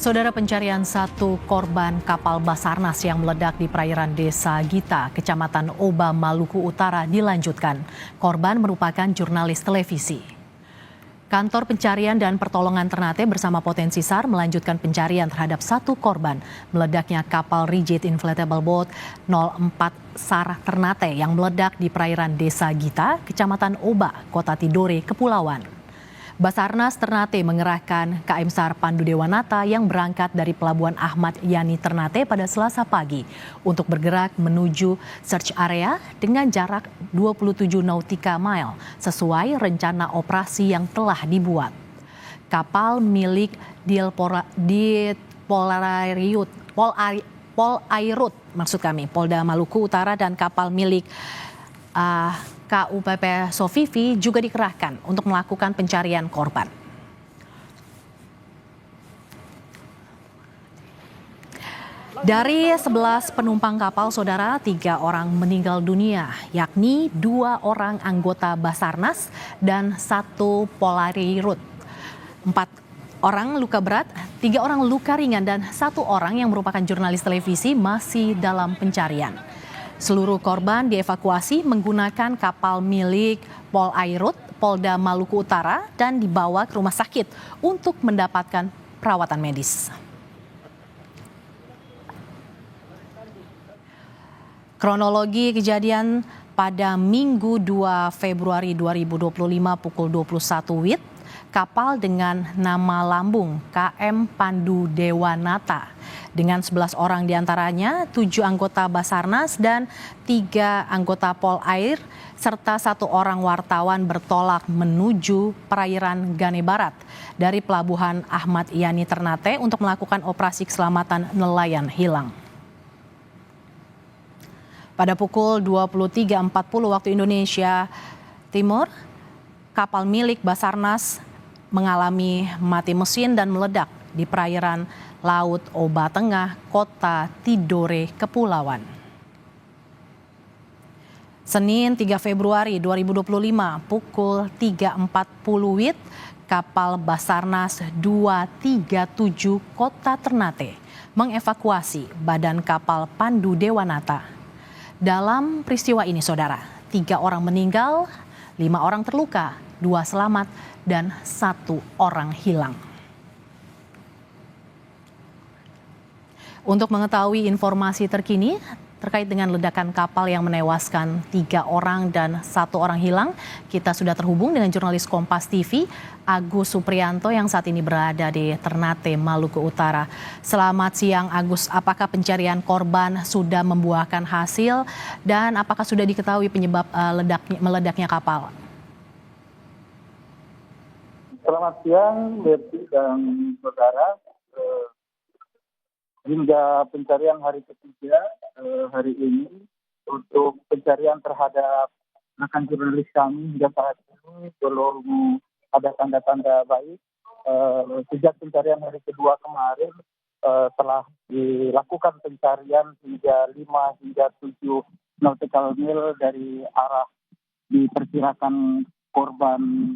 Saudara, pencarian satu korban kapal Basarnas yang meledak di perairan Desa Gita, Kecamatan Oba, Maluku Utara dilanjutkan. Korban merupakan jurnalis televisi. Kantor Pencarian dan Pertolongan Ternate bersama Potensi SAR melanjutkan pencarian terhadap satu korban meledaknya kapal Rigid Inflatable Boat 04 SAR Ternate yang meledak di perairan Desa Gita, Kecamatan Oba, Kota Tidore, Kepulauan. Basarnas Ternate mengerahkan KM SAR Pandu Dewanata yang berangkat dari Pelabuhan Ahmad Yani Ternate pada Selasa pagi untuk bergerak menuju search area dengan jarak 27 nautika mile sesuai rencana operasi yang telah dibuat. Kapal milik Polda Maluku Utara dan kapal milik KUPP Sofifi juga dikerahkan untuk melakukan pencarian korban. Dari 11 penumpang kapal, saudara, 3 orang meninggal dunia, yakni 2 orang anggota Basarnas dan 1 Polairut. 4 orang luka berat, 3 orang luka ringan, dan 1 orang yang merupakan jurnalis televisi masih dalam pencarian. Seluruh korban dievakuasi menggunakan kapal milik Polairut, Polda Maluku Utara, dan dibawa ke rumah sakit untuk mendapatkan perawatan medis. Kronologi kejadian pada Minggu 2 Februari 2025 pukul 21 WIB, kapal dengan nama lambung KM Pandu Dewanata dengan 11 orang diantaranya 7 anggota Basarnas dan 3 anggota Polair serta 1 orang wartawan bertolak menuju perairan Gane Barat dari Pelabuhan Ahmad Yani Ternate untuk melakukan operasi keselamatan nelayan hilang. Pada pukul 23.40 waktu Indonesia Timur, kapal milik Basarnas mengalami mati mesin dan meledak di perairan Laut Oba Tengah, Kota Tidore, Kepulauan. Senin 3 Februari 2025 pukul 3.40 WIB, kapal Basarnas 237 Kota Ternate mengevakuasi badan kapal Pandu Dewanata. Dalam peristiwa ini, saudara, 3 orang meninggal, 5 orang terluka, 2 selamat, dan 1 orang hilang. Untuk mengetahui informasi terkini terkait dengan ledakan kapal yang menewaskan 3 orang dan 1 orang hilang, kita sudah terhubung dengan jurnalis Kompas TV, Agus Supriyanto yang saat ini berada di Ternate, Maluku Utara. Selamat siang, Agus. Apakah pencarian korban sudah membuahkan hasil dan apakah sudah diketahui penyebab meledaknya kapal? Selamat siang, Berti dan saudara. Hingga pencarian hari ketiga hari ini untuk pencarian terhadap rekan jurnalis kami hingga saat ini belum ada tanda-tanda baik. Sejak pencarian hari kedua kemarin telah dilakukan pencarian hingga 5 hingga 7 nautical mile dari arah diperkirakan korban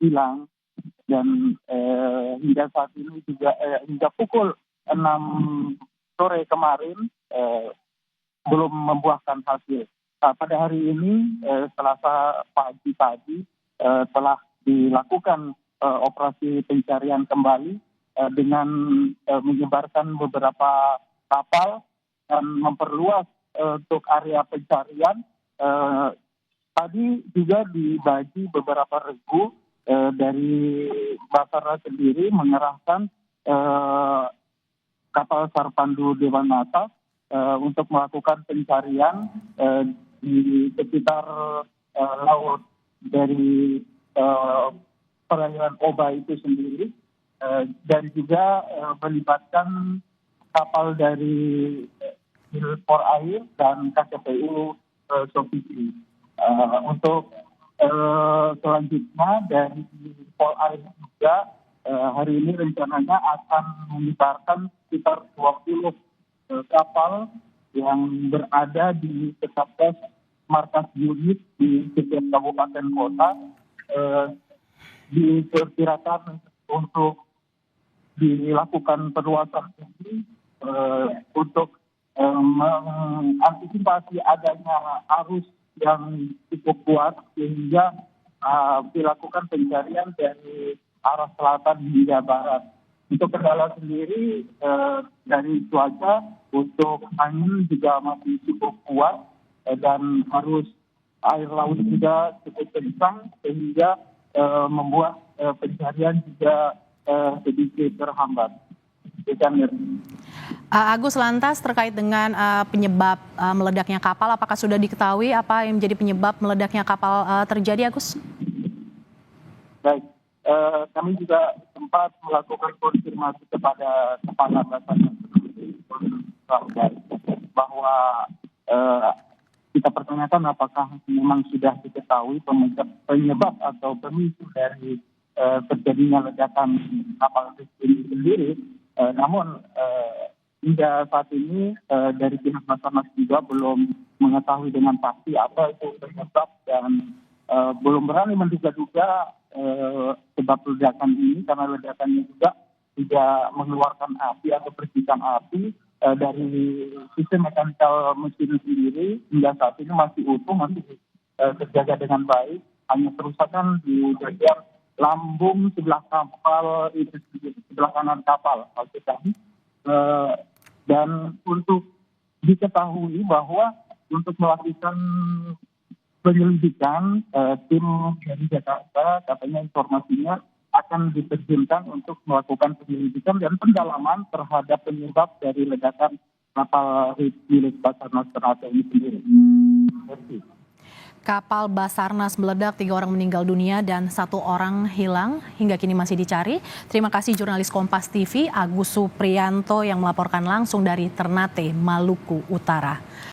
hilang. Dan hingga saat ini juga hingga pukul 6 sore kemarin belum membuahkan hasil. Pada hari ini Selasa pagi tadi telah dilakukan operasi pencarian kembali dengan menyebarkan beberapa kapal dan memperluas untuk area pencarian. Tadi juga dibagi beberapa regu dari Basarnas sendiri mengerahkan kapal SAR Pandu Dewanata untuk melakukan pencarian di sekitar laut dari perairan Oba itu sendiri dan juga melibatkan kapal dari Polair dan KCPU Sofifi. Untuk selanjutnya dari Polair juga hari ini rencananya akan mengibarkan sekitar 20 kapal yang berada di Kesatgas markas unit di setiap kabupaten kota. Diperkirakan untuk dilakukan perluasan ini untuk mengantisipasi adanya arus yang cukup kuat sehingga dilakukan pencarian dari arah selatan hingga barat. Untuk kendala sendiri dari cuaca, untuk angin juga masih cukup kuat dan arus air laut juga cukup kencang sehingga membuat pencarian juga sedikit terhambat. Agus, lantas terkait dengan penyebab meledaknya kapal, apakah sudah diketahui apa yang menjadi penyebab meledaknya kapal terjadi, Agus? Baik, kami juga sempat melakukan konfirmasi kepada Kepala Basarnas bahwa kita pertanyakan apakah memang sudah diketahui penyebab atau pemicu dari terjadinya ledakan kapal ini sendiri. Namun hingga saat ini dari pihak Basarnas juga belum mengetahui dengan pasti apa itu penyebab dan belum berani menduga-duga sebab ledakan ini, karena ledakannya juga tidak mengeluarkan api atau percikan api dari sistem mekanikal mesin sendiri hingga saat ini masih utuh, masih terjaga dengan baik. Hanya kerusakan di bagian lambung sebelah kapal itu, sebelah kanan kapal maksudnya. Dan untuk diketahui bahwa untuk melakukan penyelidikan, tim dari Jakarta katanya informasinya akan diterjunkan untuk melakukan penyelidikan dan pendalaman terhadap penyebab dari ledakan kapal milik Basarnas Ternate ini sendiri. Kapal Basarnas meledak, 3 orang meninggal dunia dan 1 orang hilang, hingga kini masih dicari. Terima kasih jurnalis Kompas TV Agus Supriyanto yang melaporkan langsung dari Ternate, Maluku Utara.